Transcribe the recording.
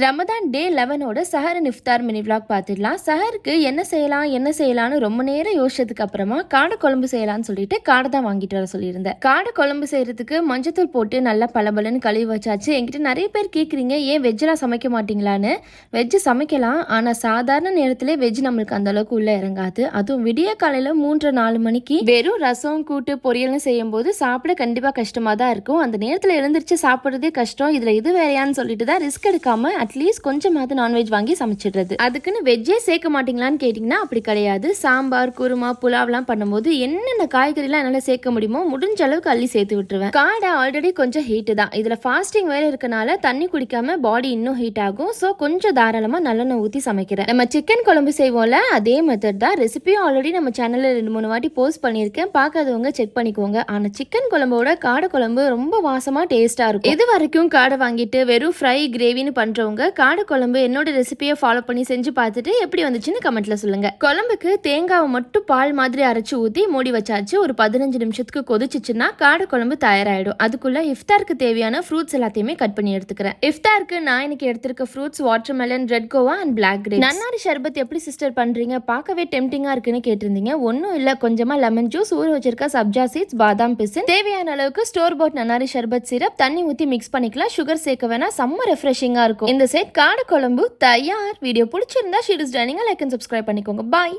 ரமதான் டே 11ஓட சஹர் இஃப்தார் mini vlog பார்த்துடலாம். சஹருக்கு என்ன செய்யலாம்னு ரொம்ப நேரம் யோசிச்சதுக்கு அப்புறமா காடை குழம்பு செய்யலாம்னு சொல்லிட்டு காடை தான் வாங்கிட்டு வர சொல்லியிருந்தேன். காடை குழம்பு செய்யறதுக்கு மஞ்சத்தூள் போட்டு நல்லா பலபலன்னு கழுவி வச்சாச்சு. என்கிட்ட நிறைய பேர் கேட்குறீங்க, ஏன் வெஜ்ஜெலாம் சமைக்க மாட்டீங்களான்னு. வெஜ்ஜு சமைக்கலாம், ஆனால் சாதாரண நேரத்திலே வெஜ் நம்மளுக்கு அந்த அளவுக்கு உள்ள இறங்காது. அதுவும் விடிய காலையில் 3-4 மணிக்கு வெறும் ரசம் கூட்டு பொரியல்னு செய்யும் போது சாப்பிட கண்டிப்பாக கஷ்டமாக தான் இருக்கும். அந்த நேரத்தில் எழுந்திரிச்சு சாப்பிட்றதே கஷ்டம். இதில் இது வேறையான்னு சொல்லிட்டு தான் ரிஸ்க் எடுக்காம அட்லீஸ்ட் கொஞ்சமாவது நான்வெஜ் வாங்கி சமைச்சிடுறது. அதுக்குன்னு வெஜ்ஜே சேர்க்க மாட்டீங்களான்னு கேட்டிங்கன்னா அப்படி கிடையாது. சாம்பார், குருமா, புலாவ்லாம் பண்ணும்போது என்னென்ன காய்கறிலாம் என்னால் சேர்க்க முடியுமோ முடிஞ்ச அளவுக்கு அள்ளி சேர்த்து விட்டுருவேன். காடை ஆல்ரெடி கொஞ்சம் ஹீட்டு தான். இதில் ஃபாஸ்டிங் வேறு இருக்கனால தண்ணி குடிக்காம பாடி இன்னும் ஹீட் ஆகும். ஸோ கொஞ்சம் தாராளமாக நல்லெண்ணெய் ஊற்றி சமைக்கிறேன். நம்ம சிக்கன் குழம்பு செய்வோம்ல, அதே மெத்தட் தான். ரெசிபியும் ஆல்ரெடி நம்ம சேனலில் 2-3 வாட்டி போஸ்ட் பண்ணியிருக்கேன். பார்க்காதவங்க செக் பண்ணிக்கோங்க. ஆனால் சிக்கன் குழம்போட காடை குழம்பு ரொம்ப வாசமாக டேஸ்ட்டாக இருக்கும். இது வரைக்கும் காடை வாங்கிட்டு வெறும் ஃப்ரை கிரேவின்னு பண்ணுறவங்க காடை குழம்பு என்னோட ரெசிபியை ஃபாலோ பண்ணி செஞ்சு பார்த்துட்டு எப்படி வந்துச்சுன்னு கமெண்ட்ல சொல்லுங்க. குழம்புக்கு தேங்காவை மட்டும் பால் மாதிரி அரைச்சு ஊற்றி மூடி வச்சாச்சு. ஒரு 15 நிமிஷத்துக்கு கொதிச்சிச்சுன்னா காடை குழம்பு தயாராகிடும். அதுக்குள்ள இஃப்தாருக்கு தேவையான ஃப்ரூட்ஸ் எல்லாத்தையுமே கட் பண்ணி எடுத்துக்கிறேன். இஃப்தாருக்கு நான் இன்னைக்கு எடுத்திருக்க fruits watermelon, red guava and black grapes. நன்னாரி ஷர்பத் எப்படி சிஸ்டர் பண்றீங்க, பார்க்கவே டெம்டிங்கா இருக்குன்னு கேட்டிருந்தீங்க. ஒன்றும் இல்லை, கொஞ்சமா லெமன் ஜூஸ், ஊற வச்சிருக்க சப்ஜா சீட்ஸ், பாதாம் பிசின், தேவையான அளவுக்கு ஸ்டோர் பாட் நன்னாரி ஷர்பத் சிரப், தண்ணி ஊற்றி மிக்ஸ் பண்ணிக்கலாம். சுகர் சேர்க்க வேணா, செம்ம ரெஃப்ரெஷிங்கா இருக்கும். இந்த செட் காடை குழம்பு தயார். வீடியோ பிடிச்சிருந்தா sheet is dining like and subscribe பண்ணிக்கோங்க. பாய்.